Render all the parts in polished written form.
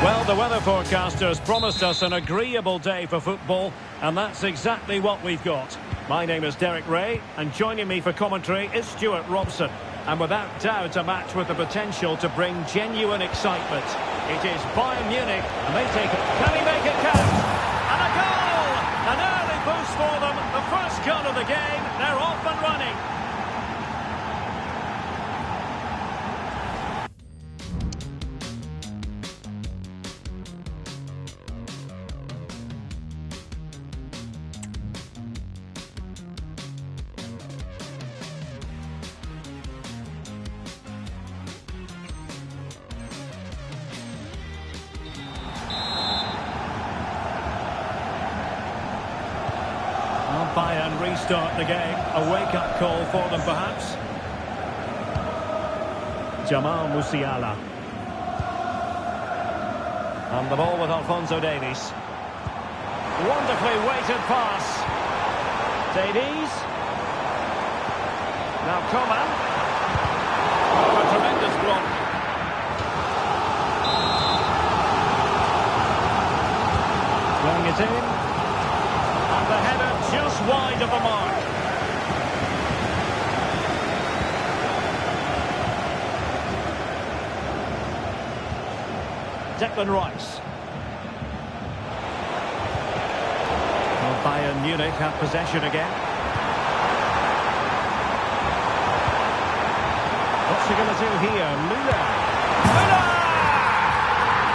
Well, the weather forecasters promised us an agreeable day for football, and that's exactly what we've got. My name is Derek Ray, and joining me for commentary is Stuart Robson. And without doubt, a match with the potential to bring genuine excitement. It is Bayern Munich, and they take it. Can he make it count? And a goal! An early boost for them. The first goal of the game. They're off and running. Bayern restart the game. A wake-up call for them, perhaps. Jamal Musiala. And the ball with Alphonso Davies. Wonderfully weighted pass. Davies. Now Coman. Oh, a tremendous block. Playing it in. And the header just wide of the mark. Declan Rice. Well, Bayern Munich have possession again. What's he going to do here? Müller. Müller!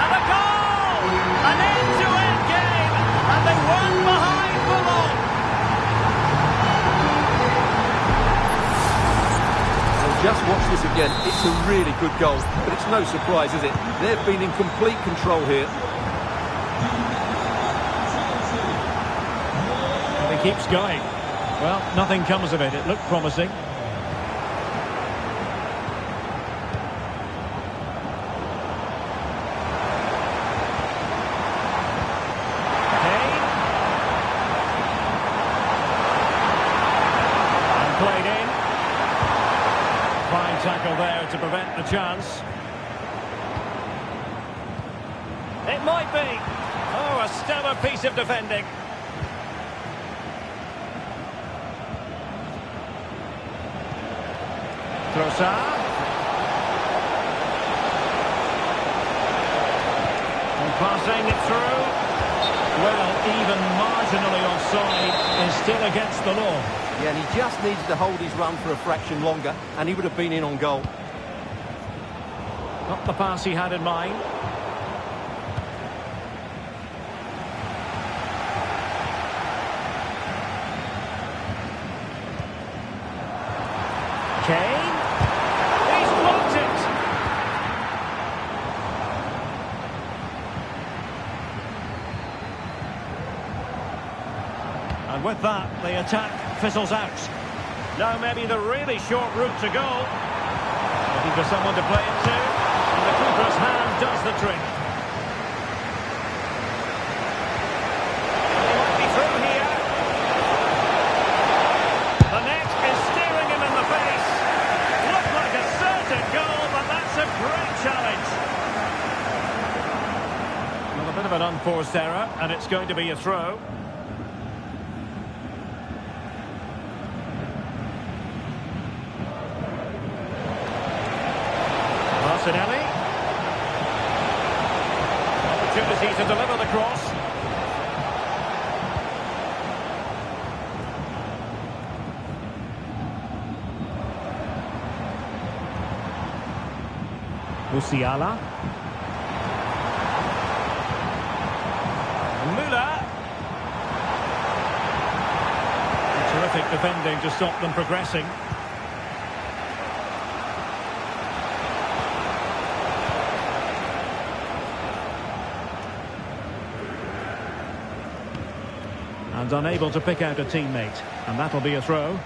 And a goal! An end-to-end game! And they won behind for long! Just watch this again. It's a really good goal, but it's no surprise, is it? They've been in complete control here. And he keeps going. Well, nothing comes of it. It looked promising. Kane. And played in. Fine tackle there to prevent the chance. It might be. Oh, a stellar piece of defending. Trossard. And passing it through. Well, even marginally offside is still against the law. Yeah, and he just needs to hold his run for a fraction longer, and he would have been in on goal. Not the pass he had in mind. Kane. He's blocked it. And with that, the attack fizzles out. Now maybe the really short route to goal. Looking for someone to play it to. And the keeper's hand does the trick. He might be through here. The net is staring him in the face. Looked like a certain goal, but that's a great challenge. Well, a bit of an unforced error, and it's going to be a throw. Martinelli. Opportunity to deliver the cross. Musiala. Müller. Terrific defending to stop them progressing. And unable to pick out a teammate. And that'll be a throw.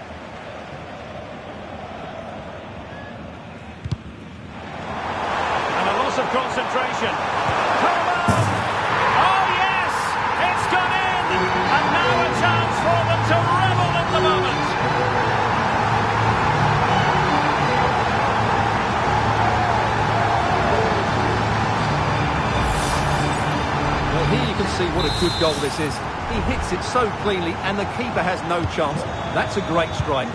And a loss of concentration. Come on! Oh yes! It's gone in! And now a chance for them to revel at the moment. Well, here you can see what a good goal this is. He hits it so cleanly and the keeper has no chance. That's a great strike.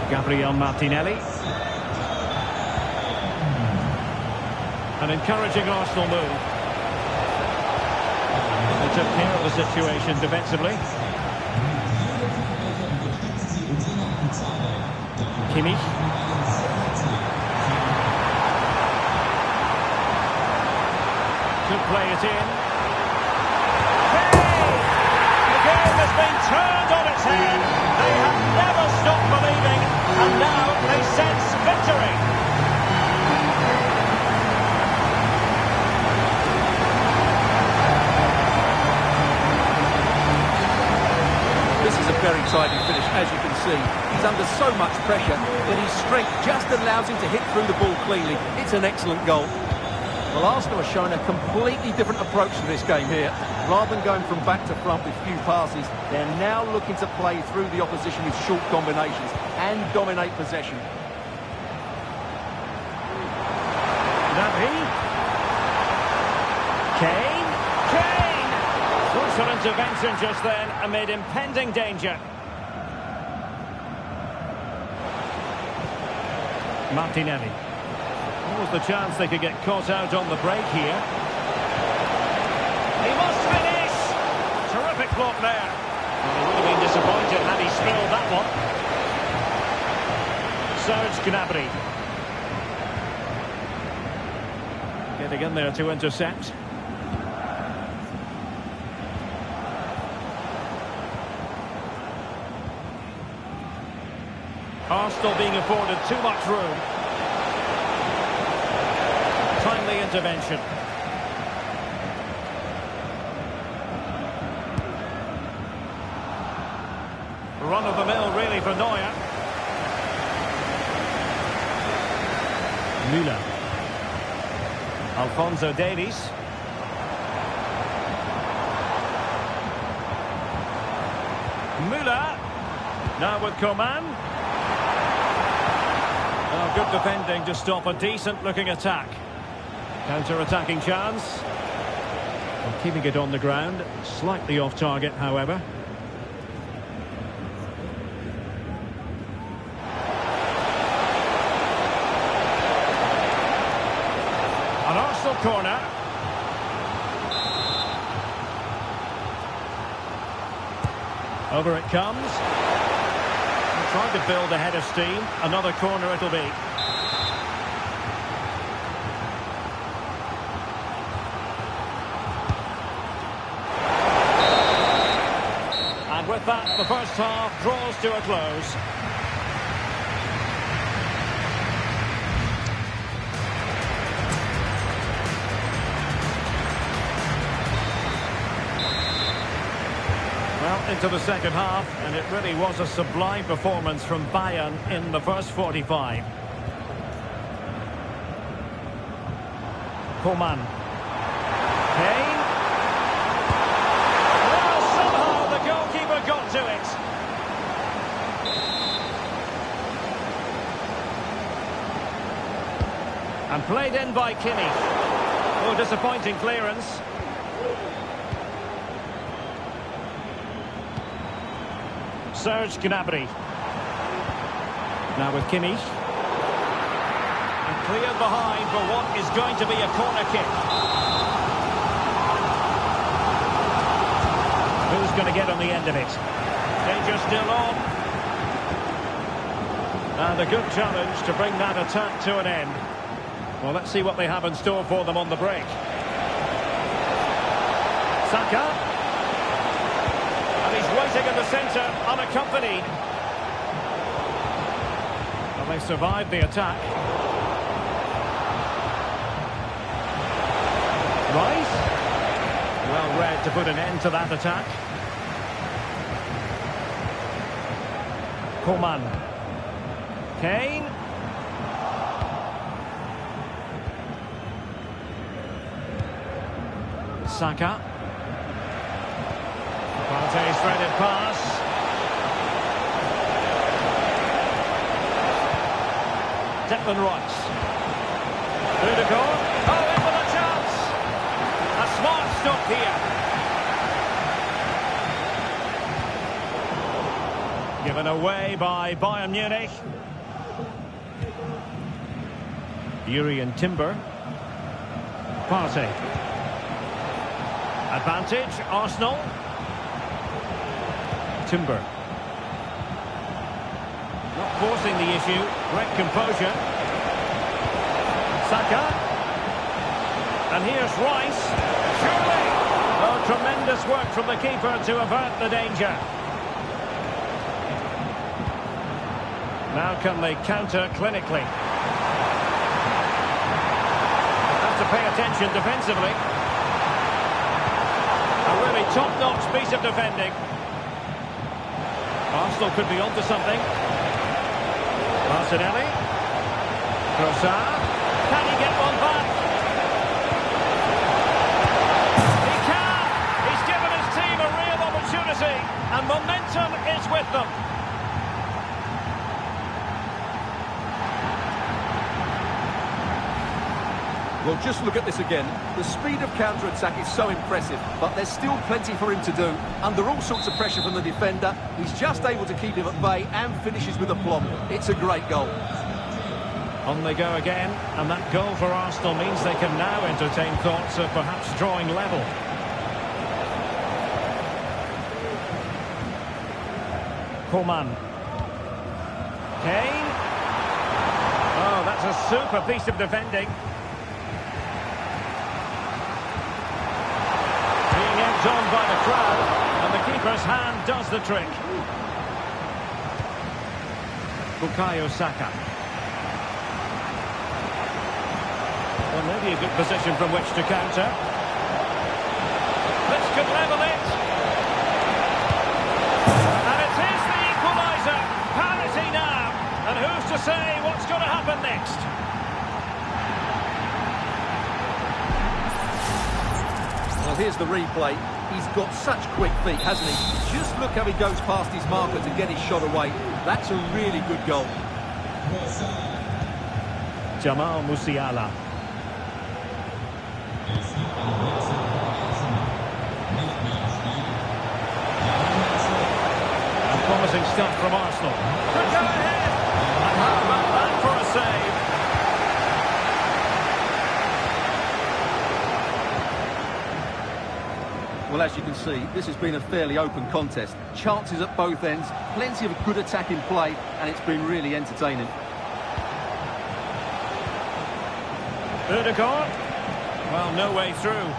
Gabriel Martinelli. An encouraging Arsenal move. They took care of the situation defensively. Kimmich. Could play it in. Hey! The game has been turned on its head. They have never stopped believing, and now they sense victory. This is a very tidy finish, as you can see. He's under so much pressure that his strength just allows him to hit through the ball cleanly. It's an excellent goal. Well, Arsenal are showing a completely different approach to this game here. Rather than going from back to front with few passes, they're now looking to play through the opposition with short combinations and dominate possession. That he? Kane? Kane! Crucial intervention just then amid impending danger. Martinelli. What was the chance they could get caught out on the break here? He must finish! Terrific block there. Well, he would have been disappointed had he spilled that one. Serge Gnabry. Getting in there to intercept. Arsenal being afforded too much room. Timely intervention. Run of the mill really for Neuer. Müller. Alphonso Davies. Müller. Now with Coman. Oh, good defending to stop a decent-looking attack. Counter-attacking chance. And keeping it on the ground. Slightly off target, however. An Arsenal corner. Over it comes. Trying to build a head of steam. Another corner it'll be. And with that, the first half draws to a close. Well, into the second half, and it really was a sublime performance from Bayern in the first 45. Coman. Kane. Well, somehow the goalkeeper got to it. And played in by Kimmich. Oh, disappointing clearance. Serge Gnabry. Now with Kimmich. And cleared behind for what is going to be a corner kick. Who's going to get on the end of it? Danger still on. And a good challenge to bring that attack to an end. Well, let's see what they have in store for them on the break. Saka. He's waiting in the centre, unaccompanied. Well, they survived the attack. Rice. Well read to put an end to that attack. Coman. Kane. Saka. Partey's threaded pass. Declan Rice. Through the goal. Taken away by Bayern Munich. Urian Timber. Partey. Advantage, Arsenal. Timber. Not forcing the issue. Great composure. Saka. And here's Rice. Surely. Oh, tremendous work from the keeper to avert the danger. Now can they counter clinically? Have to pay attention defensively. A really top-notch piece of defending. Arsenal could be onto something. Martinelli. Trossard. Can he get one back? He can! He's given his team a real opportunity, and momentum is with them. Well, just look at this again. The speed of counter-attack is so impressive, but there's still plenty for him to do. Under all sorts of pressure from the defender, he's just able to keep him at bay and finishes with aplomb. It's a great goal. On they go again, and that goal for Arsenal means they can now entertain thoughts of perhaps drawing level. Coman. Kane. Oh, that's a super piece of defending. On by the crowd, and the keeper's hand does the trick. Bukayo Saka. Well, maybe a good position from which to counter. This could level it. And it is the equaliser. Parity now. And who's to say what's going to happen next? Well, here's the replay. He's got such quick feet, hasn't he? Just look how he goes past his marker to get his shot away. That's a really good goal. Jamal Musiala. And promising stuff from Arsenal. Could go ahead. And how about that for a save? Well, as you can see, this has been a fairly open contest. Chances at both ends, plenty of good attacking play, and it's been really entertaining. Odegaard. Well, no way through.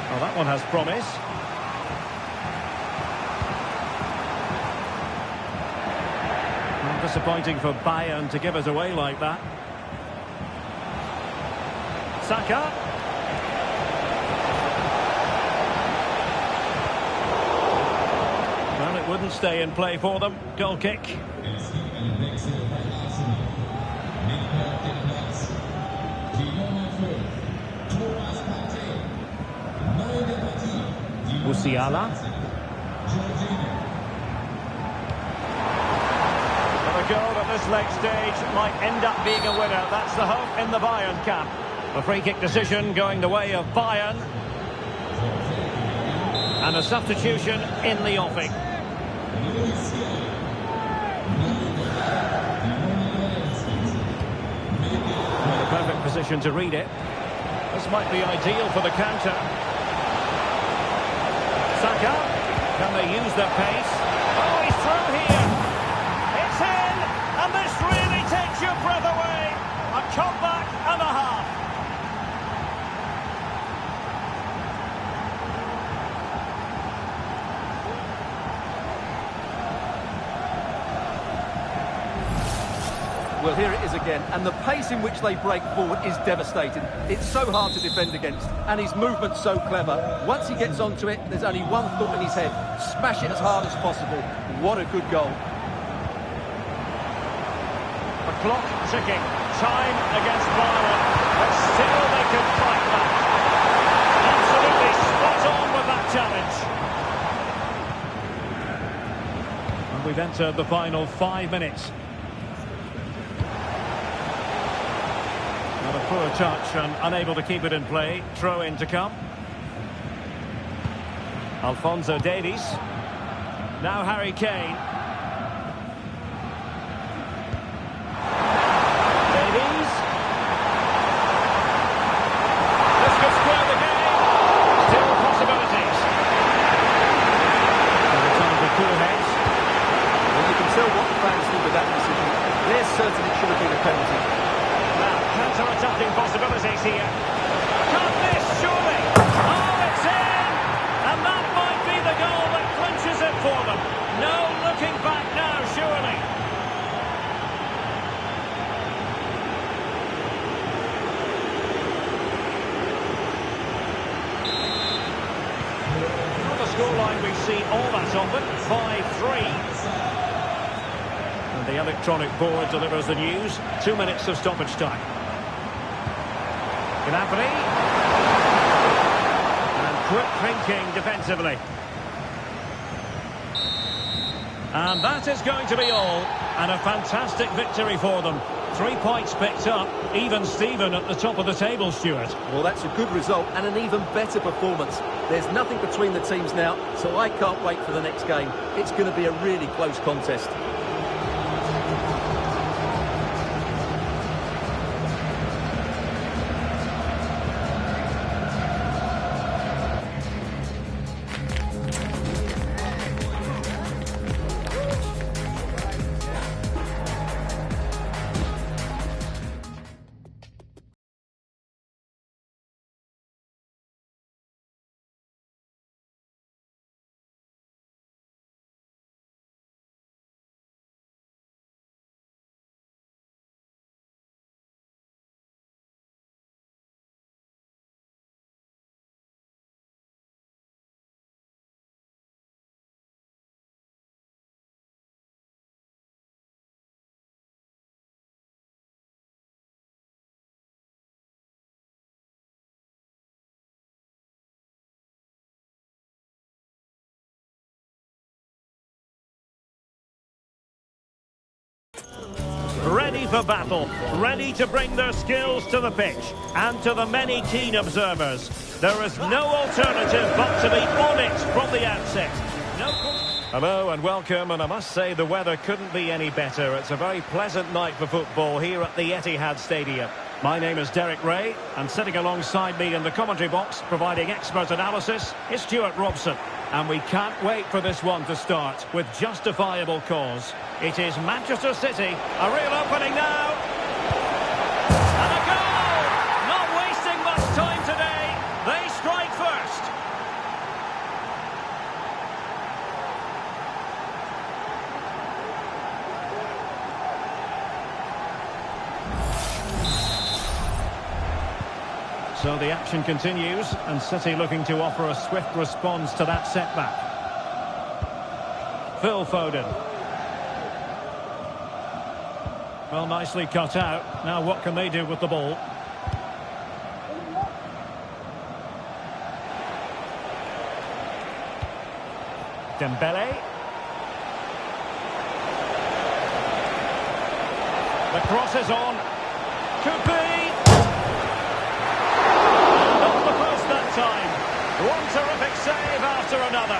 Well, that one has promise. Disappointing for Bayern to give us away like that. Saka. Well, it wouldn't stay in play for them. Goal kick. Musiala. A goal at this late stage might end up being a winner. That's the hope in the Bayern camp. A free kick decision going the way of Bayern. And a substitution in the offing. The perfect position to read it. This might be ideal for the counter. Saka. Can they use their pace? Oh, he's through here. It's in, and this really takes your breath away. A comeback and a half. Well, here it is again, and the pace in which they break forward is devastating. It's so hard to defend against, and his movement's so clever. Once he gets onto it, there's only one thought in his head: smash it as hard as possible. What a good goal. The clock ticking, time against Bayern, but still they can fight back. Absolutely spot on with that challenge. And we've entered the final 5 minutes. Poor touch and unable to keep it in play. Throw in to come. Alphonso Davies. Now Harry Kane. Davies. This could square the game. Still possibilities. Another time for cool heads. Well, you can tell what the fans think of that decision. They're certain it should have been a penalty. Now, counter-attacking possibilities here. Can't miss, surely. Oh, it's in! And that might be the goal that clinches it for them. No looking back now, surely. On the scoreline we see all that often, 5-3. And the electronic board delivers the news. 2 minutes of stoppage time. Gnabry. And quick thinking defensively. And that is going to be all. And a fantastic victory for them. 3 points picked up. Even Steven at the top of the table, Stuart. Well, that's a good result and an even better performance. There's nothing between the teams now, so I can't wait for the next game. It's going to be a really close contest. Ready for battle, ready to bring their skills to the pitch, and to the many keen observers, there is no alternative but to be on it from the outset. Hello and welcome, and I must say the weather couldn't be any better. It's a very pleasant night for football here at the Etihad Stadium. My name is Derek Ray, and sitting alongside me in the commentary box, providing expert analysis, is Stuart Robson. And we can't wait for this one to start, with justifiable cause. It is Manchester City, a real opening now. And a goal! Not wasting much time today. They strike first. So the action continues, and City looking to offer a swift response to that setback. Phil Foden. Well, nicely cut out. Now what can they do with the ball? Dembele. The cross is on. Could be. Time. One terrific save after another.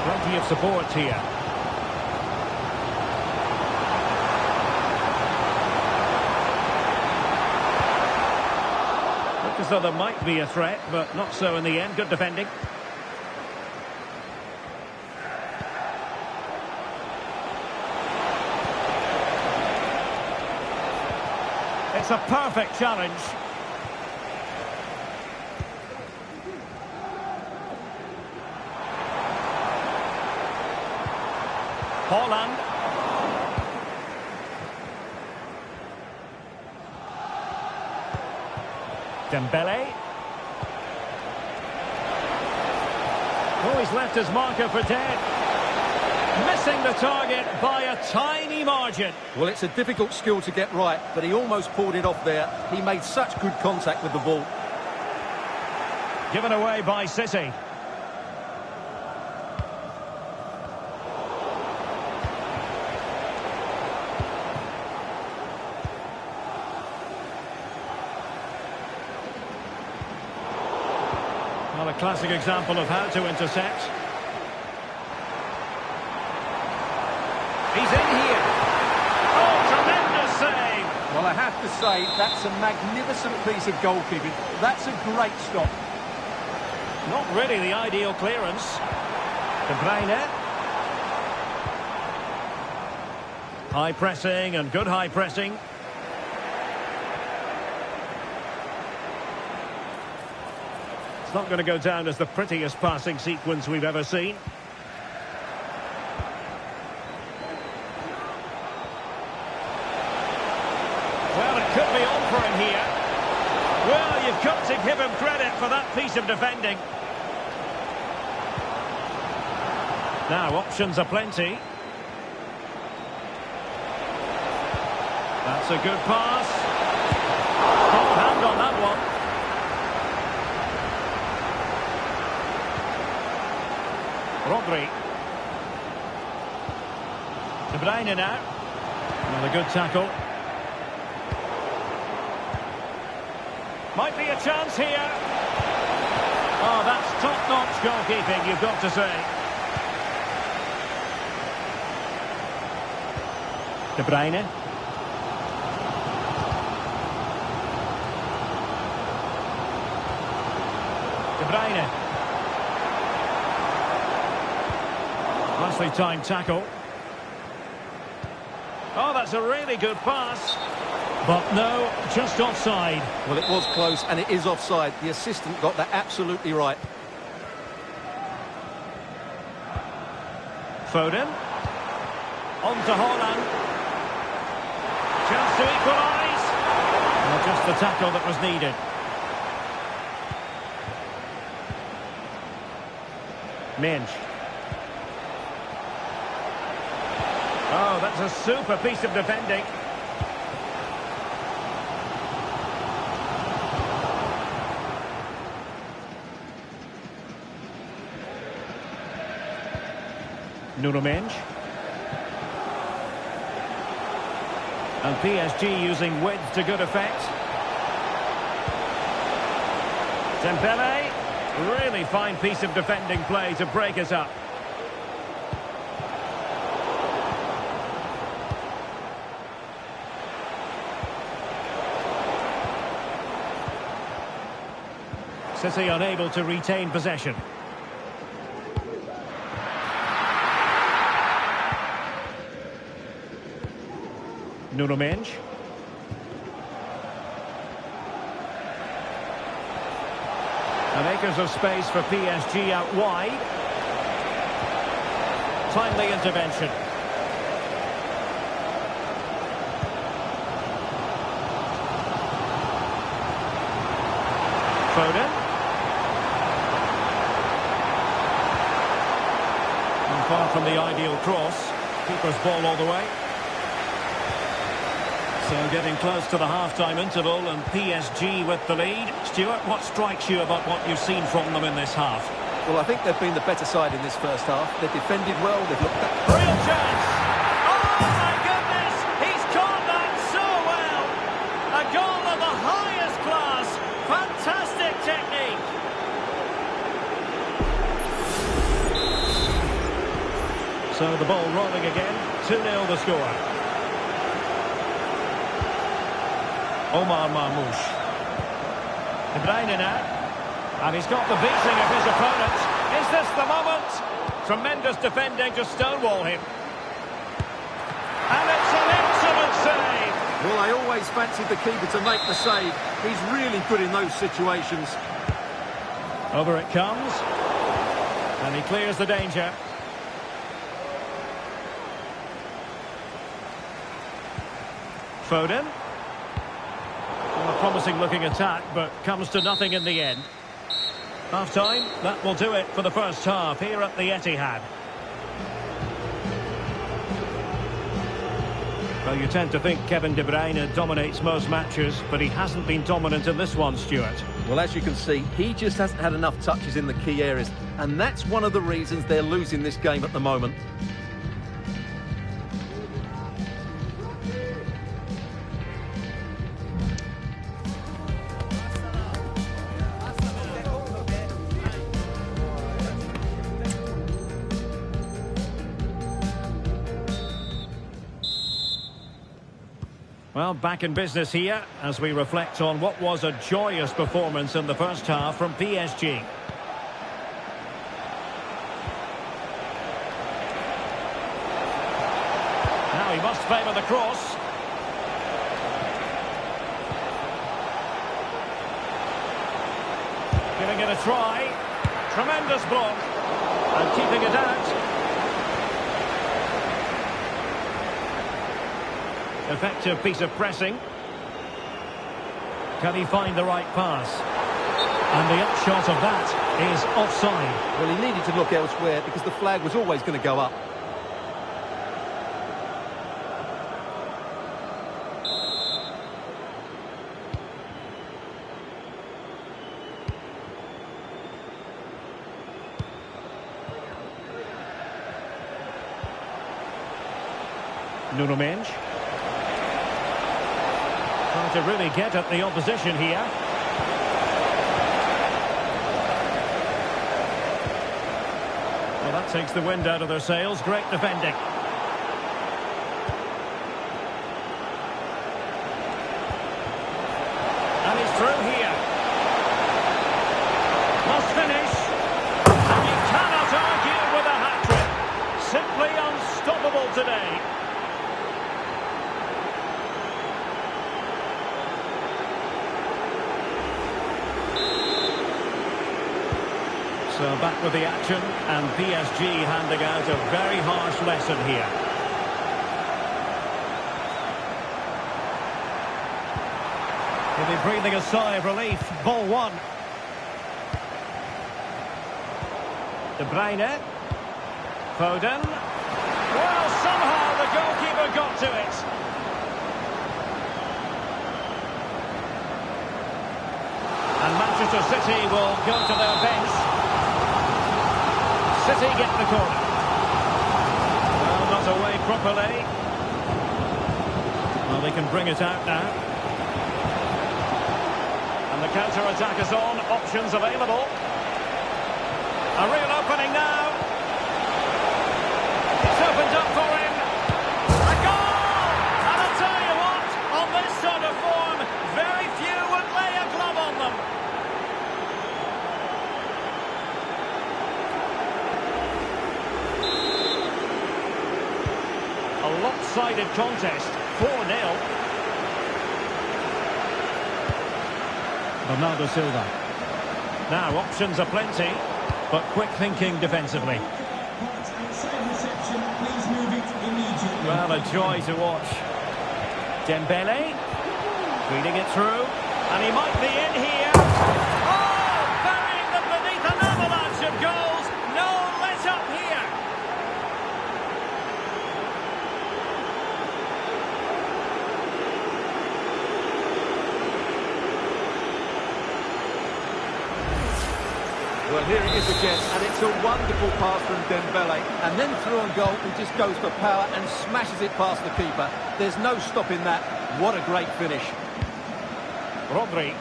Plenty of support here. Look as though there might be a threat, but not so in the end. Good defending. It's a perfect challenge. Holland. Dembele. Oh, he's left his marker for dead. Missing the target by a tiny margin. Well, it's a difficult skill to get right, but he almost pulled it off there. He made such good contact with the ball. Given away by City. classic example of how to intercept. He's in here. Oh, tremendous save. Well, I have to say, that's a magnificent piece of goalkeeping. That's a great stop. Not really the ideal clearance. De Bruyne. High pressing and good high pressing. It's not going to go down as the prettiest passing sequence we've ever seen. Well, it could be on for him here. Well, you've got to give him credit for that piece of defending. Now, options are plenty. That's a good pass. Top hand on that one. Rodri. De Bruyne now. Another good tackle. Might be a chance here. Oh, that's top-notch goalkeeping, you've got to say. De Bruyne. De Bruyne. Nicely timed tackle. Oh, that's a really good pass. But no, just offside. Well, it was close, and it is offside. The assistant got that absolutely right. Foden. On to Haaland. Chance to equalise. Well, just the tackle that was needed. Minge. Oh, that's a super piece of defending. Nuno Mendes. And PSG using width to good effect. Dembele. Really fine piece of defending play to break us up. City unable to retain possession. Nuno Mendes. And acres of space for PSG out wide. Timely intervention. Foden. And far from the ideal cross. Keeper's ball all the way. So getting close to the half-time interval and PSG with the lead. Stuart, what strikes you about what you've seen from them in this half? Well, I think they've been the better side in this first half. They've defended well, they've looked at... Real chance! Oh, my goodness! He's caught that so well! A goal of the highest class! Fantastic technique! So the ball rolling again. 2-0 the score. Omar Marmoush. De Bruyne now. And he's got the beating of his opponent. Is this the moment? Tremendous defending to stonewall him. And it's an excellent save. Well, I always fancied the keeper to make the save. He's really good in those situations. Over it comes. And he clears the danger. Foden. A promising looking attack, but comes to nothing in the end. Half-time, that will do it for the first half here at the Etihad. Well, you tend to think Kevin De Bruyne dominates most matches, but he hasn't been dominant in this one, Stuart. Well, as you can see, he just hasn't had enough touches in the key areas, and that's one of the reasons they're losing this game at the moment. Well, back in business here as we reflect on what was a joyous performance in the first half from PSG. Now he must favour the cross. Giving it a try. Tremendous block. And keeping it out. Effective piece of pressing. Can he find the right pass? And the upshot of that is offside. Well, he needed to look elsewhere because the flag was always going to go up. Nuno Mendes. Trying to really get at the opposition here. Well, that takes the wind out of their sails. Great defending. And he's through here. Must finish. And you cannot argue with a hat-trick. Simply unstoppable today. So back with the action, and PSG handing out a very harsh lesson here. He'll be breathing a sigh of relief. Ball one. De Bruyne. Foden. Well, somehow the goalkeeper got to it. And Manchester City will go to their bench. City get the corner. Well, not away properly. Well, they can bring it out now. And the counter-attack is on. Options available. A real opening now. It's opened up for him. A goal! And I'll tell you what, on this sort of form, very few would lay a glove on them. A lopsided contest, 4-0. Bernardo Silva. Now, options are plenty, but quick thinking defensively. Well, a joy to watch. Dembele, feeding it through, and he might be in here. Oh, burying them beneath an avalanche of goals. No let up here. Well, here it is again, and it's a wonderful pass from Dembele. And then through on goal, he just goes for power and smashes it past the keeper. There's no stopping that. What a great finish. Rodri.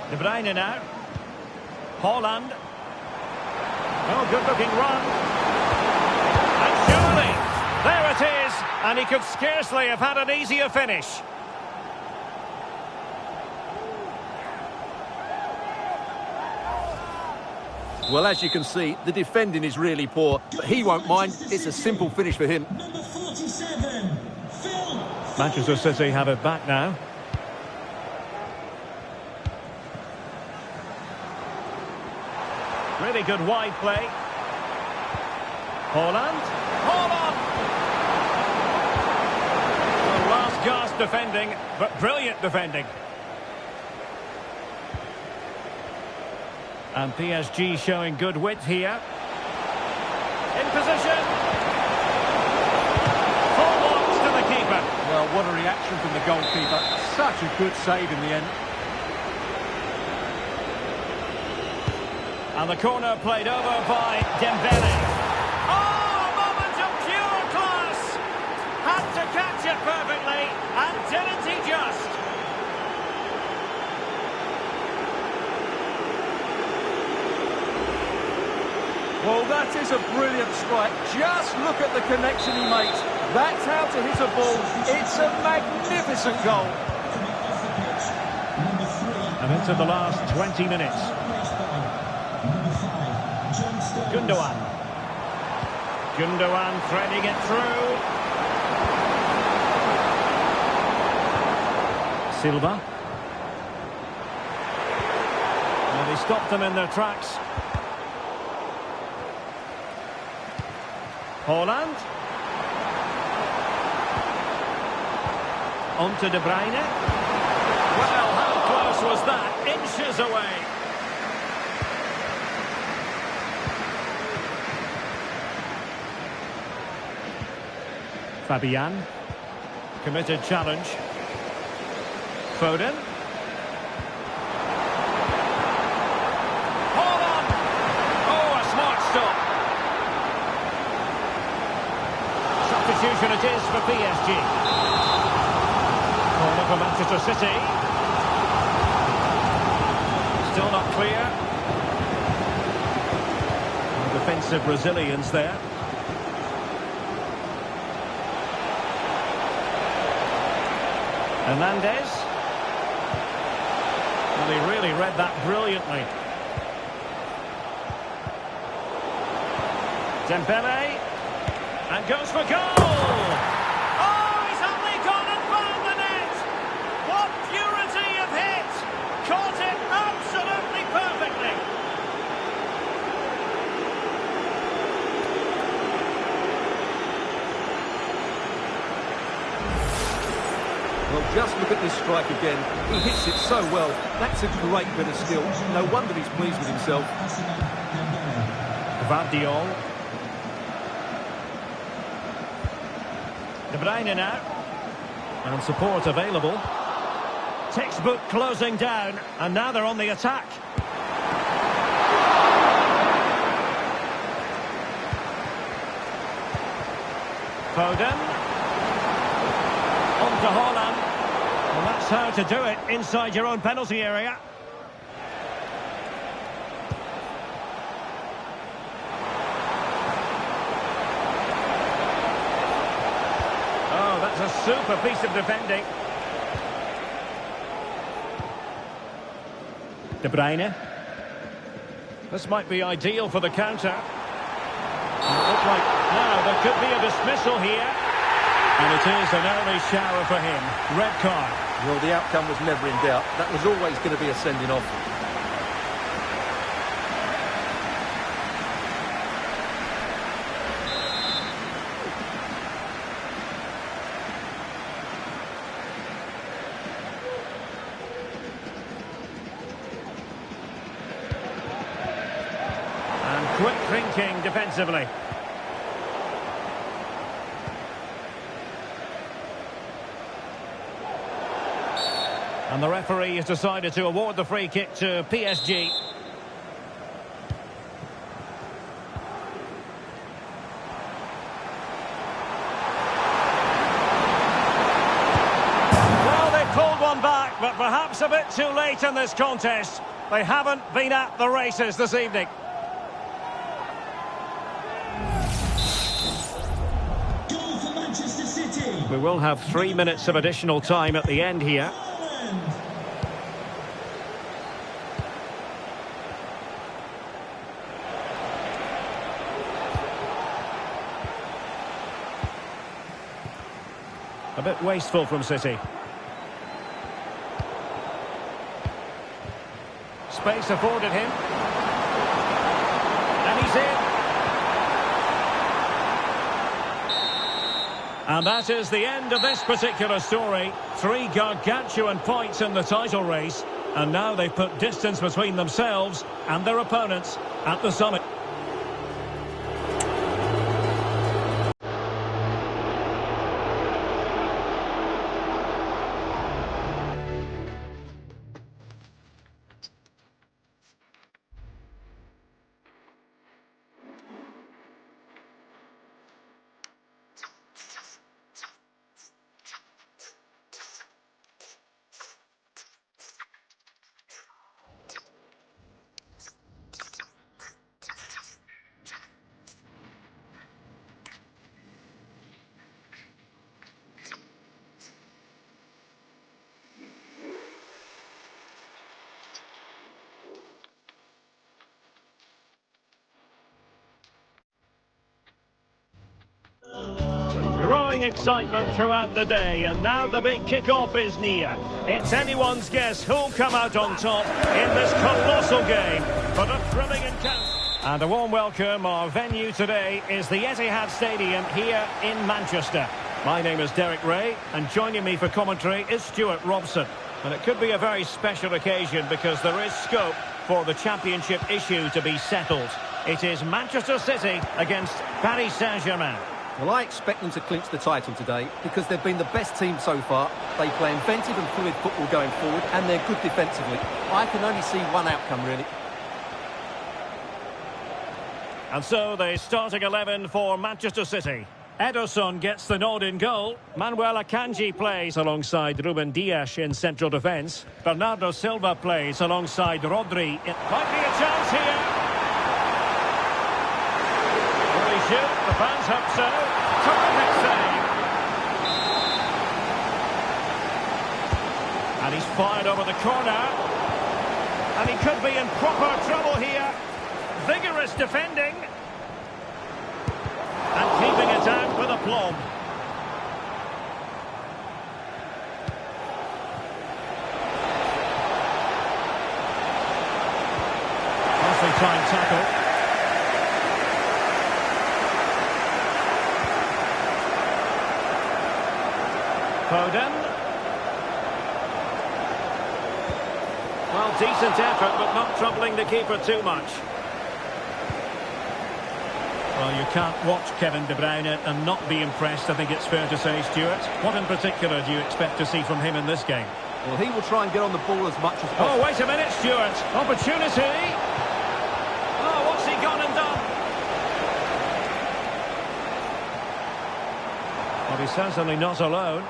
De Bruyne now. Haaland. Oh, good-looking run. And surely, there it is. And he could scarcely have had an easier finish. Well, as you can see, the defending is really poor, but he won't mind. It's a simple finish for him. Number 47, Phil. Manchester City have it back now. Really good wide play. Haaland. Haaland! Well, last gasp defending, but brilliant defending. And PSG showing good width here. In position. Full marks to the keeper. Well, what a reaction from the goalkeeper. Such a good save in the end. And the corner played over by Dembele. Oh, a moment of pure class. Had to catch it perfectly, and didn't he just? Well, that is a brilliant strike. Just look at the connection he makes. That's how to hit a ball. It's a magnificent goal. And into the last 20 minutes. Gundogan. Gundogan threading it through. Silva. And he stopped them in their tracks. Holland. On to De Bruyne. Well, how close was that? Inches away. Fabian. Committed challenge. Foden. Holland! Oh, a smart stop. Substitution it is for PSG. Corner for Manchester City. Still not clear. Defensive resilience there. Hernandez. Well, he really read that brilliantly. Dembele. And goes for goal! Oh, he's only gone and found the net! What purity of hit! Caught it absolutely perfectly! Well, just look at this strike again. He hits it so well. That's a great bit of skill. No wonder he's pleased with himself. Vardiol. De Bruyne now. And support available. Textbook closing down. And now they're on the attack. Foden. On to Holland. And that's how to do it inside your own penalty area. Oh, that's a super piece of defending. De Bruyne. This might be ideal for the counter. And it looked like now there could be a dismissal here. And it is an early shower for him. Red card. Well, the outcome was never in doubt. That was always going to be a sending off. And quick thinking defensively. And the referee has decided to award the free kick to PSG. Well, they've pulled one back, but perhaps a bit too late in this contest. They haven't been at the races this evening. Goal for Manchester City. We will have 3 minutes of additional time at the end here. A bit wasteful from City. Space afforded him. And he's in. And that is the end of this particular story. 3 gargantuan points in the title race. And now they've put distance between themselves and their opponents at the summit. building excitement throughout the day, and now the big kick-off is near. It's anyone's guess who'll come out on top in this colossal game, but a thrilling encounter. And a warm welcome. Our venue today is the Etihad Stadium here in Manchester. My name is Derek Ray, and joining me for commentary is Stuart Robson. And it could be a very special occasion because there is scope for the championship issue to be settled. It is Manchester City against Paris Saint-Germain. Well, I expect them to clinch the title today because they've been the best team so far. They play inventive and fluid football going forward, and they're good defensively. I can only see one outcome, really. And so the starting 11 for Manchester City. Ederson gets the nod in goal. Manuel Akanji plays alongside Ruben Dias in central defence. Bernardo Silva plays alongside Rodri. It might be a chance here. Will he shoot? The fans hope so. Terrific save. And he's fired over the corner. And he could be in proper trouble here. Vigorous defending. And keeping it out with aplomb. Perfect time tackle. Foden. Well, decent effort, but not troubling the keeper too much. Well, you can't watch Kevin De Bruyne and not be impressed, I think it's fair to say, Stuart. What in particular do you expect to see from him in this game? Well, he will try and get on the ball as much as possible. Oh, wait a minute, Stuart. Opportunity. Oh, what's he gone and done? Well, he's certainly not alone.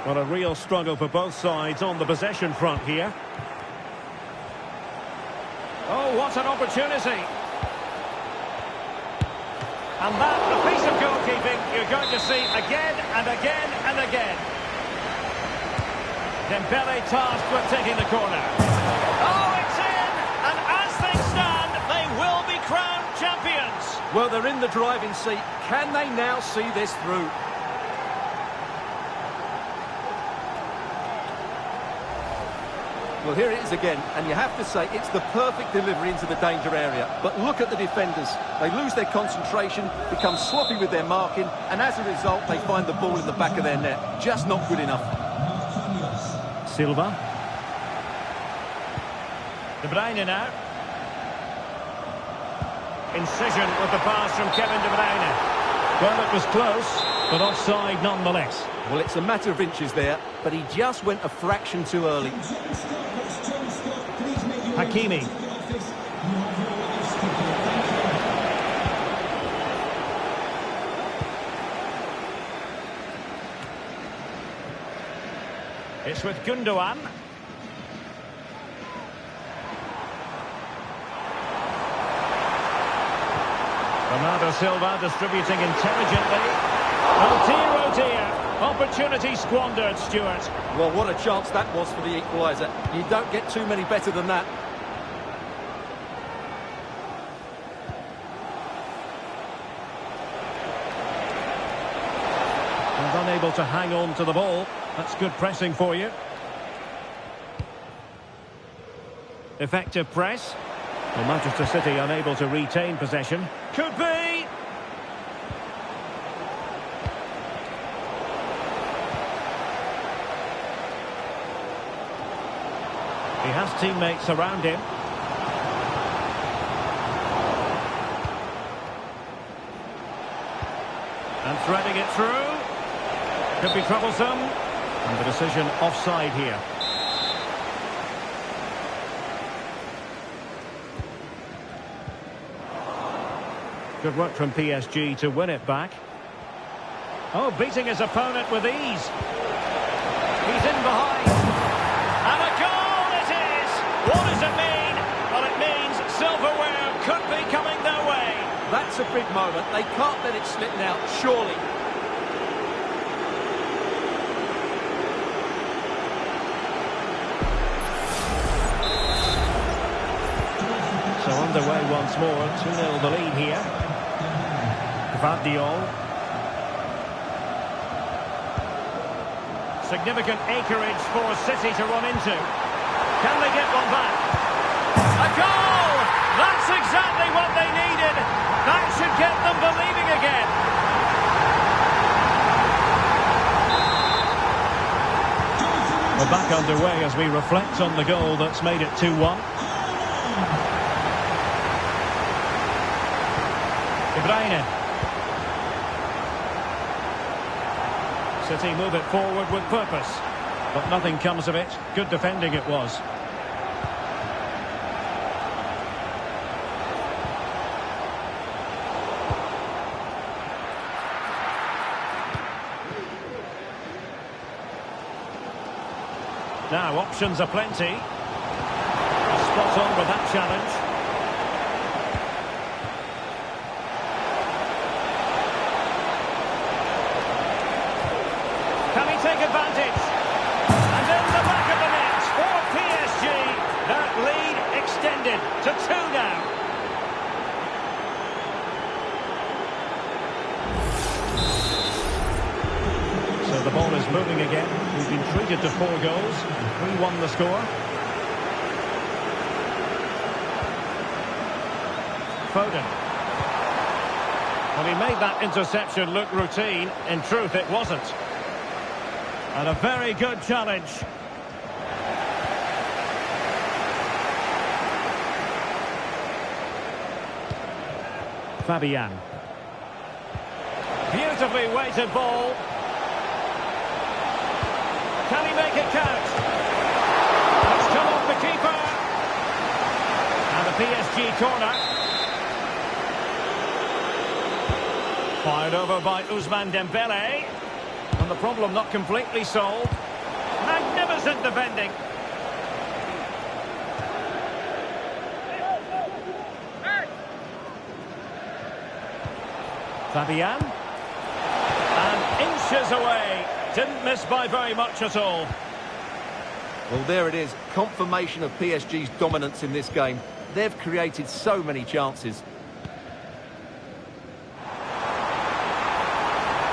Well, a real struggle for both sides on the possession front here. Oh, what an opportunity. And that, the piece of goalkeeping you're going to see again and again and again. Dembele tasked with taking the corner. Oh, it's in! And as things stand, they will be crowned champions. Well, they're in the driving seat. Can they now see this through? Well, here it is again, and you have to say it's the perfect delivery into the danger area. But look at the defenders. They lose their concentration, become sloppy with their marking, and as a result, they find the ball in the back of their net. Just not good enough. Silva. De Bruyne now. Incision with the pass from Kevin De Bruyne. Well, it was close, but offside nonetheless. Well, it's a matter of inches there, but he just went a fraction too early. Hakimi. It's with Gundogan. Bernardo Silva distributing intelligently. Oh dear. Opportunity squandered, Stuart. Well, what a chance that was for the equaliser. You don't get too many better than that. And unable to hang on to the ball. That's good pressing for you. Effective press. Well, Manchester City unable to retain possession. Could be! He has teammates around him. And threading it through. Could be troublesome. And the decision offside here. Good work from PSG to win it back. Oh, beating his opponent with ease. He's in behind. And a goal it is! What does it mean? Well, it means silverware could be coming their way. That's a big moment. They can't let it slip now, surely. So underway once more, 2-0 the lead here. Vardiol. Significant acreage for City to run into. Can they get one back? A goal! That's exactly what they needed. That should get them believing again. We're back underway as we reflect on the goal that's made it 2-1. De Bruyne. City move it forward with purpose, but nothing comes of it. Good defending it was. Now options are plenty. Spot on with that challenge. Can he take advantage? And in the back of the net for PSG. That lead extended to 2 now. So the ball is moving again. We've been treated to 4 goals. 3-1 the score. Foden. Well, he made that interception look routine. In truth, it wasn't. And a very good challenge. Fabian. Beautifully weighted ball. Can he make it count? It's come off the keeper. And a PSG corner. Fired over by Ousmane Dembele. And the problem not completely solved. Magnificent defending. Fabian. And inches away. Didn't miss by very much at all. Well, there it is. Confirmation of PSG's dominance in this game. They've created so many chances.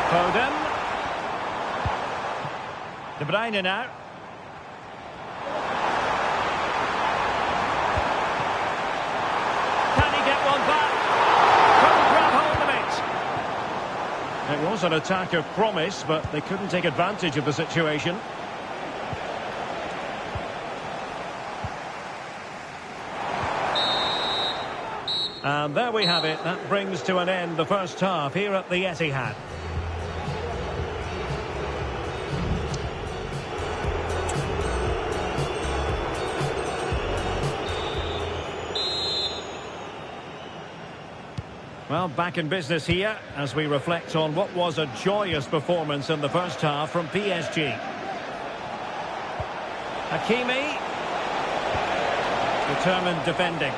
Foden. De Bruyne now. Can he get one back? Couldn't grab hold of it. It was an attack of promise, but they couldn't take advantage of the situation. And there we have it. That brings to an end the first half here at the Etihad. Well, back in business here as we reflect on what was a joyous performance in the first half from PSG. Hakimi. Determined defending.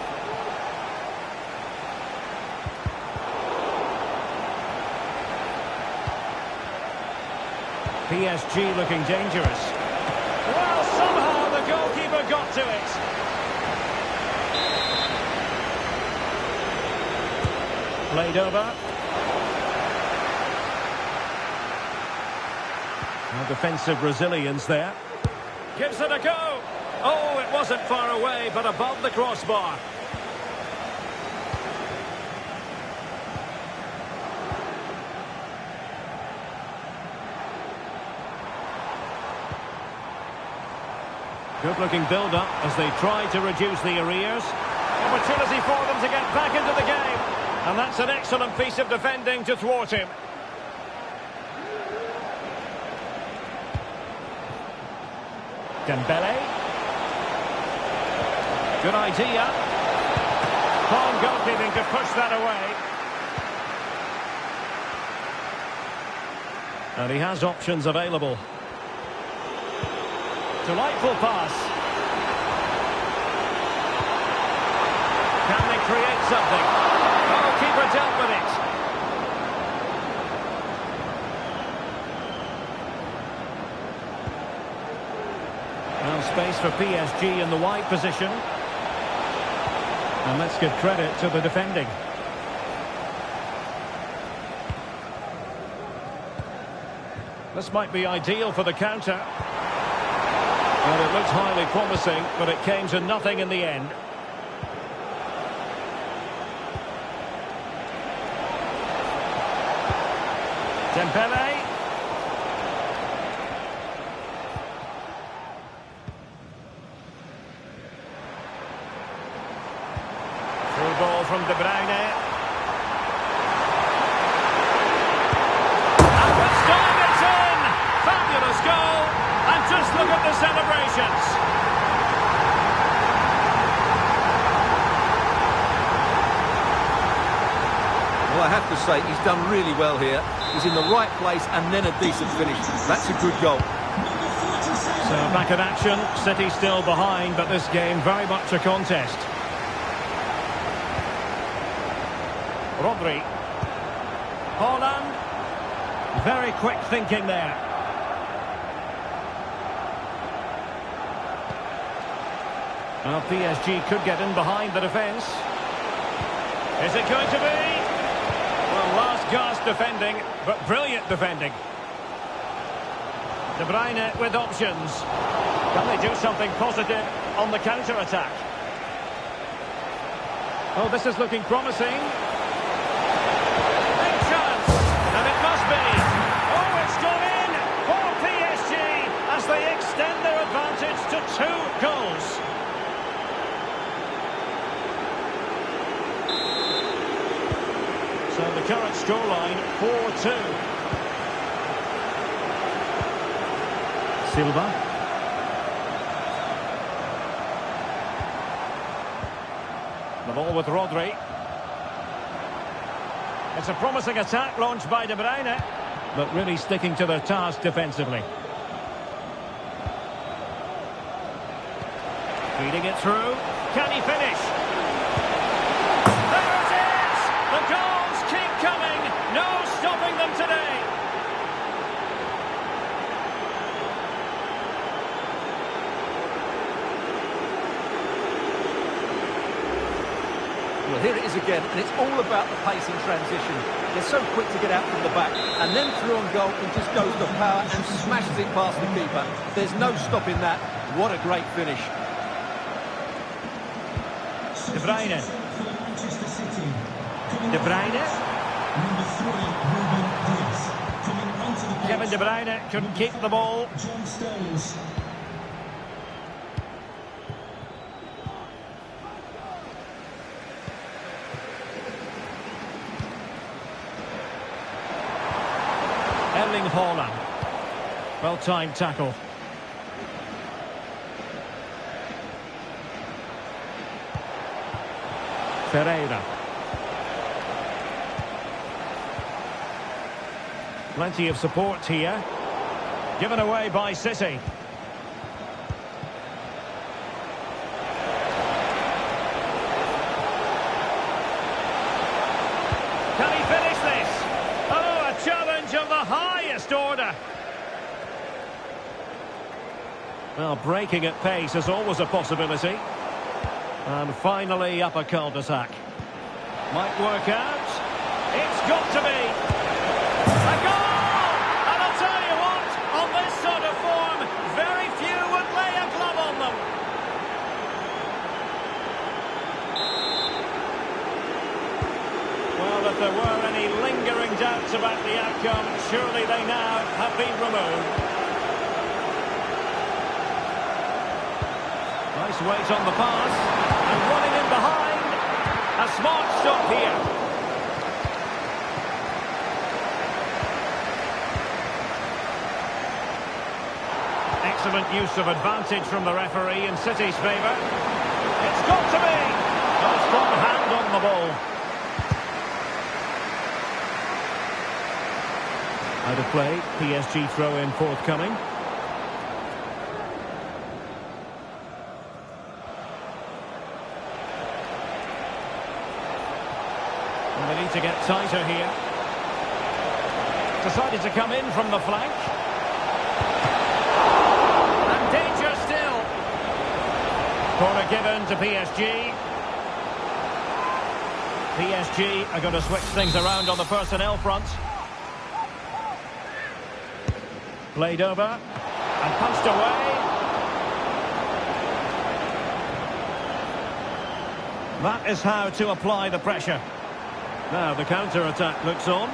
PSG looking dangerous. Well, somehow the goalkeeper got to it. Played over. No defensive resilience there. Gives it a go. Oh, it wasn't far away, but above the crossbar. Good-looking build-up as they try to reduce the arrears. Opportunity for them to get back into the game. And that's an excellent piece of defending to thwart him. Dembele. Good idea. Fine goalkeeping to push that away. And he has options available. Delightful pass. Can they create something? Goalkeeper dealt with it. Now space for PSG in the wide position. And let's give credit to the defending. This might be ideal for the counter. And it looked highly promising, but it came to nothing in the end. Dembele. Through ball from De Bruyne. And this time it's in! Fabulous goal! And just look at the celebrations. Well, I have to say, he's done really well here. He's in the right place and then a decent finish. That's a good goal. So back in action, City still behind, but this game very much a contest. Rodri. Haaland. Very quick thinking there. Well, PSG could get in behind the defence. Is it going to be? Well, last gasp defending, but brilliant defending. De Bruyne with options. Can they do something positive on the counter-attack? Oh, this is looking promising. Big chance, and it must be. Oh, it's gone in for PSG as they extend their advantage to 2 goals. So the current scoreline, 4-2. Silva. The ball with Rodri. It's a promising attack launched by De Bruyne, but really sticking to their task defensively. Feeding it through. Can he finish? There it is! The goals keep coming. No stopping them today. Well, here it is again, and it's all about the pace in transition. They're so quick to get out from the back, and then through on goal, he just goes to power and smashes it past the keeper. There's no stopping that. What a great finish. De Bruyne. De Bruyne. Kevin De Bruyne couldn't keep the ball. Erling Haaland. Well-timed tackle. Ferreira. Plenty of support here. Given away by City. Can he finish this? Oh, a challenge of the highest order. Well, breaking at pace is always a possibility. And finally up a cul-de-sac. Might work out. It's got to be. A goal! And I'll tell you what, on this sort of form, very few would lay a glove on them. Well, if there were any lingering doubts about the outcome, surely they now have been removed. Nice weight on the pass. And running in behind. A smart stop here. Excellent use of advantage from the referee in City's favour. It's got to be. A strong hand on the ball. Out of play. PSG throw-in forthcoming. They need to get tighter here. Decided to come in from the flank. And danger still. Corner given to PSG. PSG are going to switch things around on the personnel front. Played over and punched away. That is how to apply the pressure. Now the counter-attack looks on.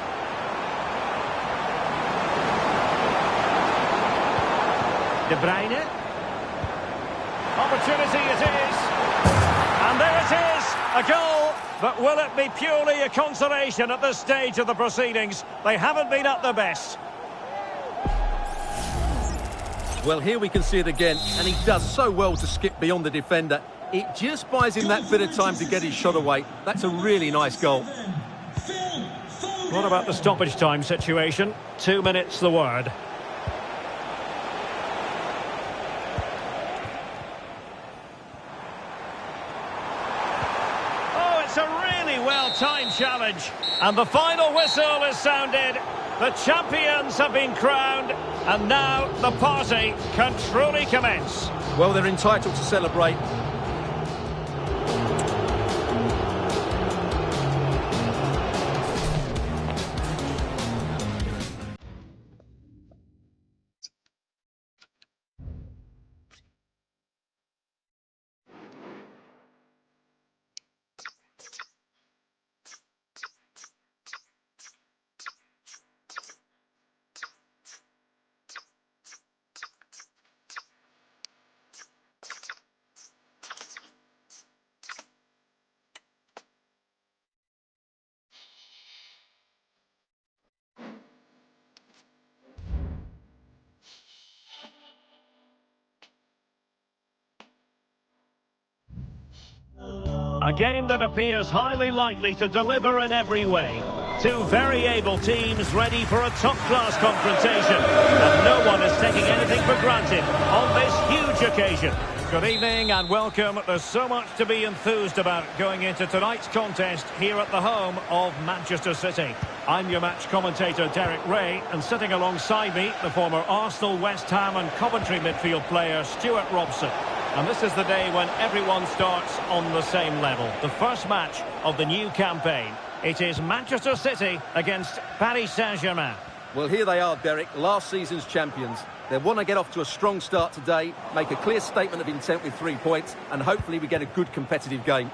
De Bruyne. Opportunity it is. And there it is, a goal. But will it be purely a consolation at this stage of the proceedings? They haven't been at their best. Well, here we can see it again, and he does so well to skip beyond the defender. It just buys him that bit of time to get his shot away. That's a really nice goal. What about the stoppage time situation? 2 minutes the word. Oh, it's a really well-timed challenge. And the final whistle is sounded. The champions have been crowned, and now the party can truly commence. Well, they're entitled to celebrate. A game that appears highly likely to deliver in every way. Two very able teams ready for a top-class confrontation. And no one is taking anything for granted on this huge occasion. Good evening and welcome. There's so much to be enthused about going into tonight's contest here at the home of Manchester City. I'm your match commentator Derek Ray, and sitting alongside me, the former Arsenal, West Ham and Coventry midfield player Stuart Robson. And this is the day when everyone starts on the same level. The first match of the new campaign. It is Manchester City against Paris Saint-Germain. Well, here they are, Derek, last season's champions. They want to get off to a strong start today, make a clear statement of intent with 3 points, and hopefully we get a good competitive game.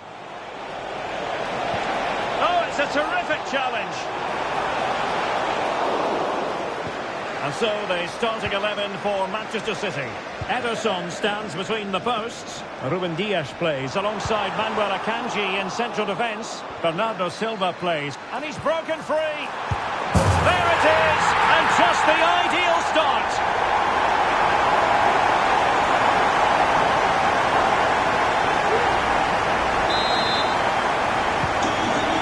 Oh, it's a terrific challenge. And so the starting 11 for Manchester City. Ederson stands between the posts. Ruben Dias plays alongside Manuel Akanji in central defence. Bernardo Silva plays, and he's broken free. There it is, and just the ideal start.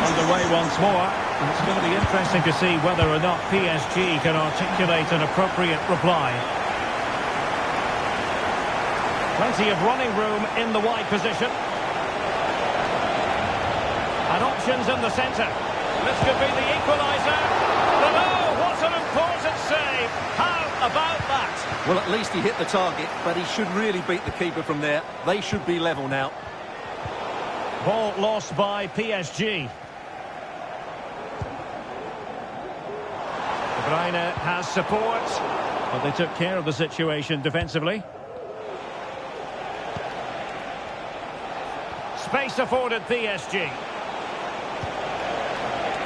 Underway once more, and it's going to be interesting to see whether or not PSG can articulate an appropriate reply. Plenty of running room in the wide position. And options in the centre. This could be the equaliser. But oh, what an important save. How about that? Well, at least he hit the target, but he should really beat the keeper from there. They should be level now. Ball lost by PSG. De Bruyne has support, but they took care of the situation defensively. Space afforded PSG.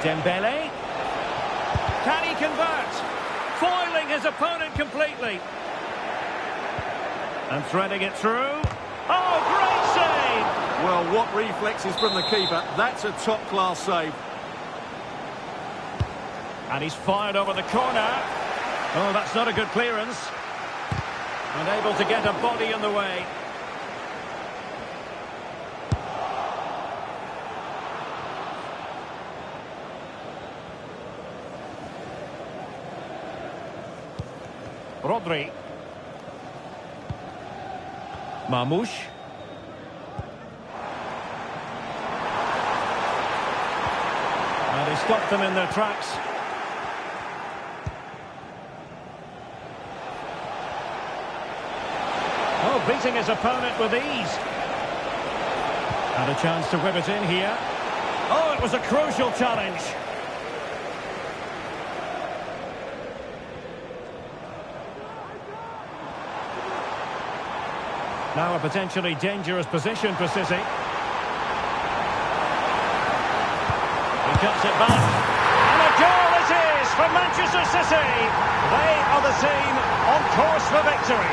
Dembele. Can he convert? Foiling his opponent completely. And threading it through. Oh, great save! Well, what reflexes from the keeper. That's a top-class save. And he's fired over the corner. Oh, that's not a good clearance. Unable to get a body in the way. Rodri. Mamouche. And he stopped them in their tracks. Oh, beating his opponent with ease. And a chance to whip it in here. Oh, it was a crucial challenge. Now a potentially dangerous position for City. He cuts it back. And a goal it is for Manchester City. They are the team on course for victory.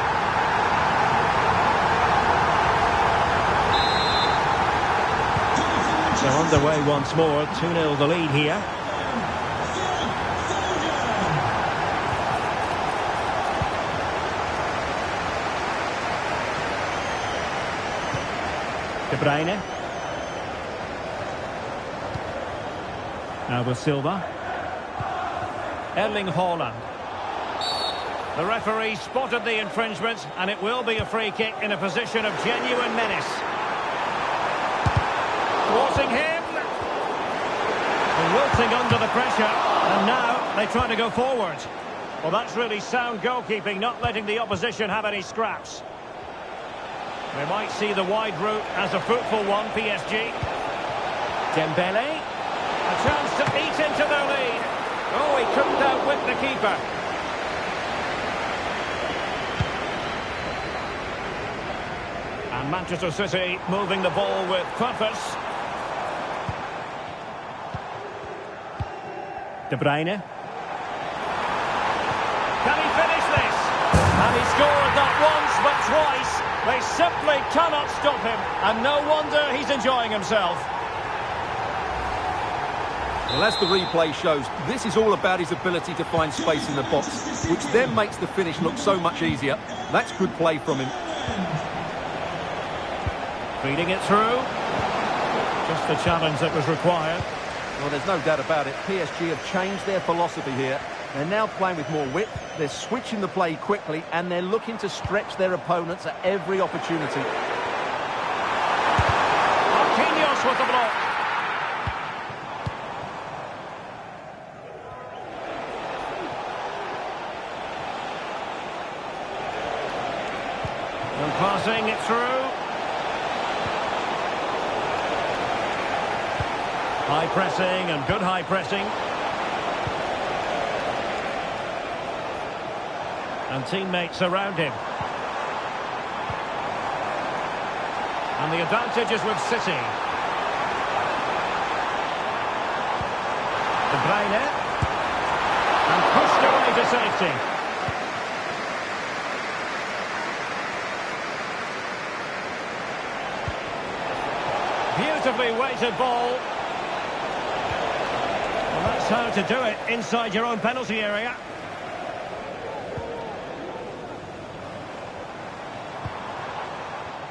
They're underway once more. 2-0 the lead here. De Bruyne. Now with Silva. Erling Haaland. The referee spotted the infringement, and it will be a free kick in a position of genuine menace. Thwarting him. Wilting under the pressure, and now they try to go forward. Well, that's really sound goalkeeping, not letting the opposition have any scraps. We might see the wide route as a fruitful one, PSG. Dembele. A chance to eat into their lead. Oh, he couldn't outwit the keeper. And Manchester City moving the ball with purpose. De Bruyne. Can he finish this? And he scored not once but twice. They simply cannot stop him. And no wonder he's enjoying himself. Well, as the replay shows, this is all about his ability to find space in the box, which then makes the finish look so much easier. That's good play from him. Feeding it through. Just the challenge that was required. Well, there's no doubt about it. PSG have changed their philosophy here. They're now playing with more width. They're switching the play quickly, and they're looking to stretch their opponents at every opportunity. Marquinhos with the block. And passing it through. High pressing and good high pressing. And teammates around him. And the advantage is with City. De Bruyne. And pushed away to safety. Beautifully weighted ball. Well, that's how to do it inside your own penalty area.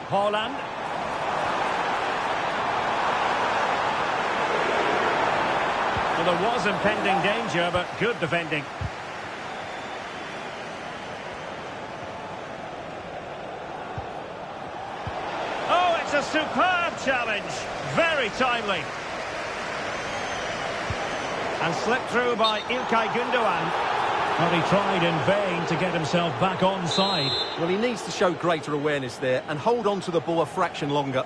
Haaland. Well, there was impending danger, but good defending. Oh, it's a superb challenge. Very timely. And slipped through by İlkay Gündoğan. Well, he tried in vain to get himself back onside. Well, he needs to show greater awareness there and hold on to the ball a fraction longer.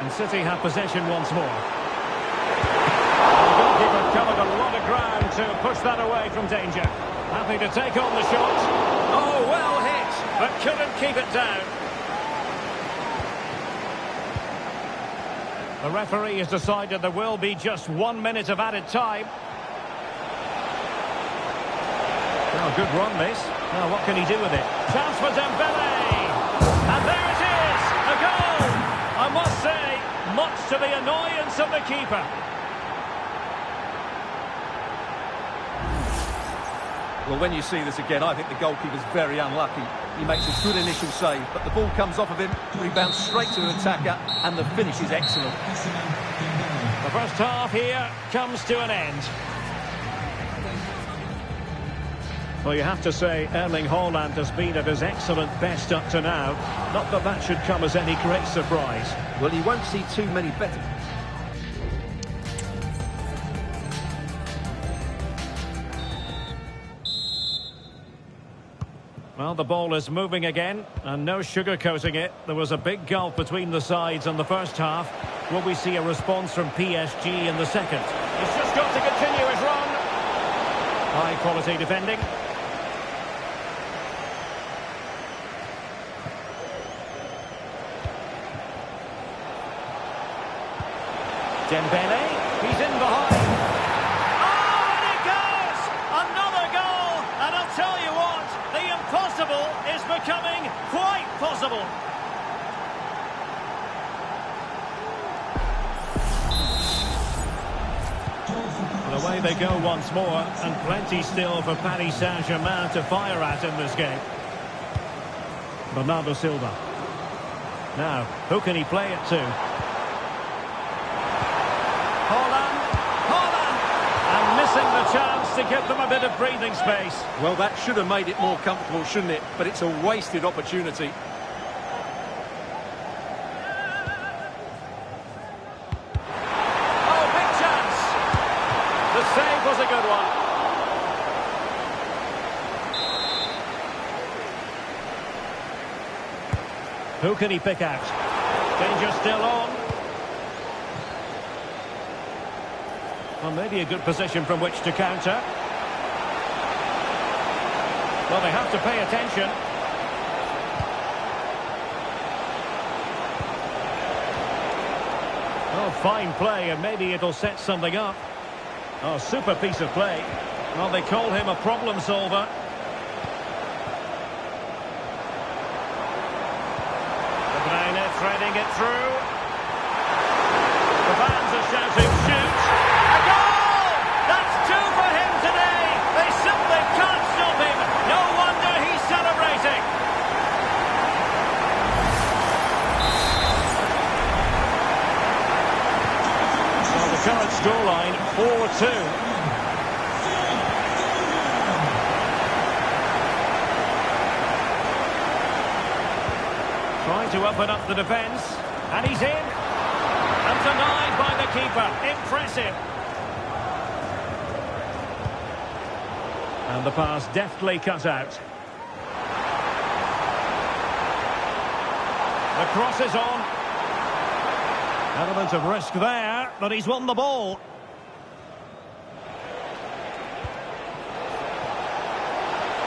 And City have possession once more. The goalkeeper covered a lot of ground to push that away from danger. Happy to take on the shot. Oh, well hit, but couldn't keep it down. The referee has decided there will be just 1 minute of added time. Oh, good run, this. Now, what can he do with it? Chance for Dembele! And there it is! A goal! I must say, much to the annoyance of the keeper. Well, when you see this again, I think the goalkeeper's very unlucky. He makes a good initial save, but the ball comes off of him, rebounds straight to the attacker, and the finish is excellent. The first half here comes to an end. Well, you have to say Erling Haaland has been at his excellent best up to now. Not that that should come as any great surprise. Well, you won't see too many better. Well, the ball is moving again, and no sugarcoating it. There was a big gulf between the sides in the first half. Will we see a response from PSG in the second? He's just got to continue his run. High-quality defending. Dembele, he's in behind. Oh, and it goes! Another goal! And I'll tell you what, the impossible is becoming quite possible. And away they go once more, and plenty still for Paris Saint-Germain to fire at in this game. Bernardo Silva. Now, who can he play it to? Haaland, and missing the chance to give them a bit of breathing space. Well, that should have made it more comfortable, shouldn't it? But it's a wasted opportunity. Oh, big chance. The save was a good one. Who can he pick out? Danger still on. Well, maybe a good position from which to counter. Well, they have to pay attention. Oh, fine play, and maybe it'll set something up. Oh, super piece of play. Well, they call him a problem solver. Threading it through. The fans are shouting, shoot! A goal! That's two for him today! They simply can't stop him! No wonder he's celebrating! Well, the current scoreline, 4-2. Trying to open up the defence, and he's in, and denied by the keeper. Impressive. And the pass deftly cut out. The cross is on. Element of risk there, but he's won the ball.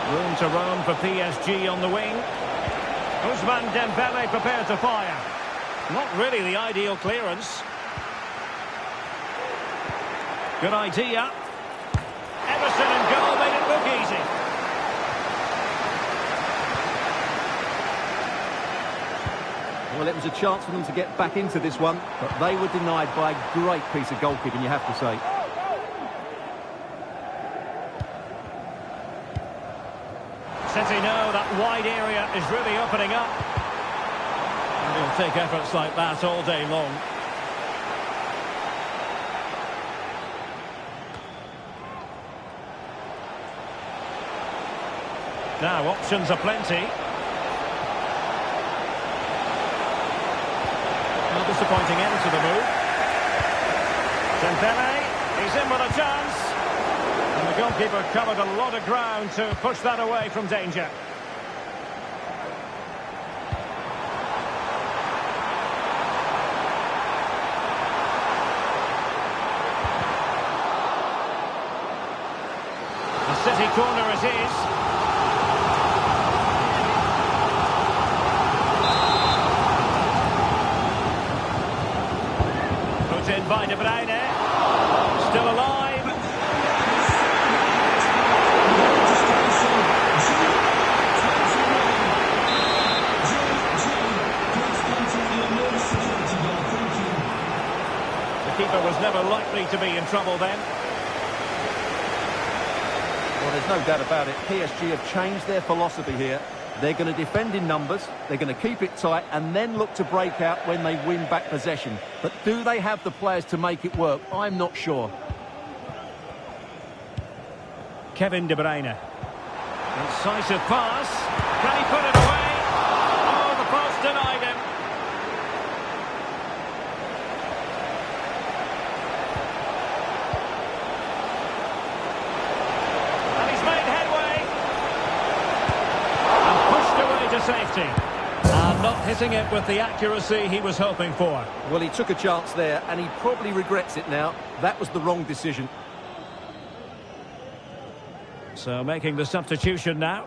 Room to roam for PSG on the wing. Ousmane Dembele prepared to fire. Not really the ideal clearance. Good idea. Everson and goal made it look easy. Well, it was a chance for them to get back into this one, but they were denied by a great piece of goalkeeping, you have to say. City know that wide area is really opening up. And they'll take efforts like that all day long. Now, options are plenty. A disappointing end to the move. Dembele, he's in with a chance. And the goalkeeper covered a lot of ground to push that away from danger. A City corner it is. Put in by De Bruyne. Still alive. Keeper was never likely to be in trouble then. Well, there's no doubt about it. PSG have changed their philosophy here. They're going to defend in numbers, they're going to keep it tight, and then look to break out when they win back possession. But do they have the players to make it work? I'm not sure. Kevin De Bruyne. Incisive pass. Can he put it away? Oh, the post denied him. Safety, and not hitting it with the accuracy he was hoping for. Well, he took a chance there, and he probably regrets it now. That was the wrong decision. So making the substitution now.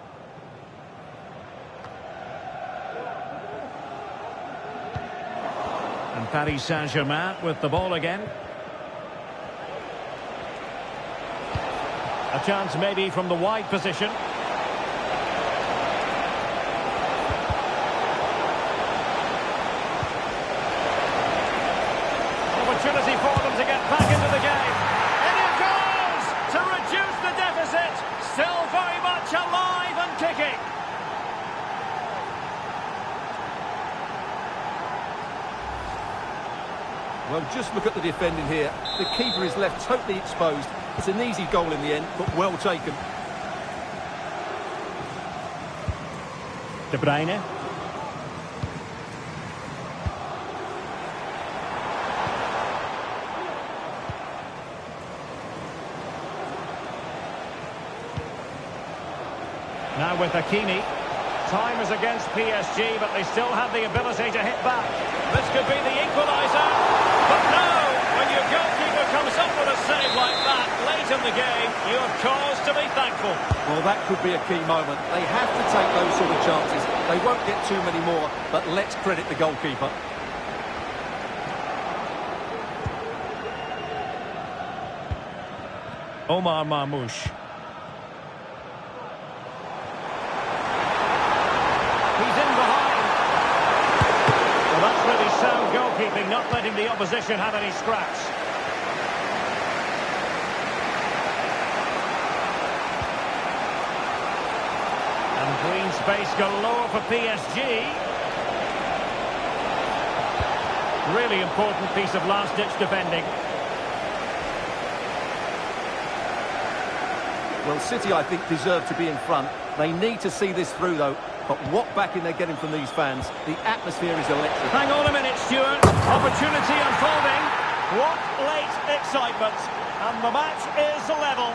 And Paris Saint-Germain with the ball again. A chance maybe from the wide position. Opportunity for them to get back into the game. In it goes to reduce the deficit. Still very much alive and kicking. Well, just look at the defending here. The keeper is left totally exposed. It's an easy goal in the end, but well taken. De Bruyne. Now with Hakimi. Time is against PSG, but they still have the ability to hit back. This could be the equaliser. But no, when your goalkeeper comes up with a save like that late in the game, you have cause to be thankful. Well, that could be a key moment. They have to take those sort of chances. They won't get too many more, but let's credit the goalkeeper. Omar Marmoush. He's in behind. Well, that's really sound goalkeeping, not letting the opposition have any scraps. And green space galore for PSG. Really important piece of last-ditch defending. Well, City, I think, deserve to be in front. They need to see this through, though. But what backing they're getting from these fans. The atmosphere is electric. Hang on a minute, Stuart. Opportunity unfolding. What late excitement. And the match is level.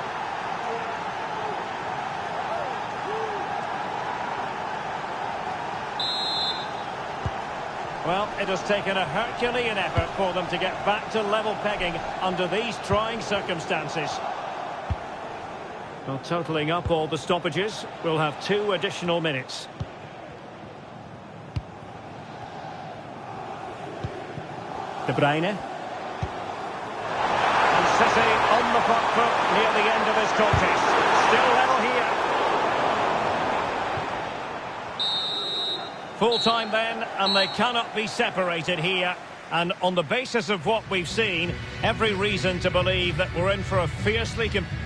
Well, it has taken a Herculean effort for them to get back to level pegging under these trying circumstances. Well, totalling up all the stoppages, we'll have 2 additional minutes. De Bruyne. And City on the front foot near the end of his contest. Still level here. Full time then, and they cannot be separated here. And on the basis of what we've seen, every reason to believe that we're in for a fiercely competitive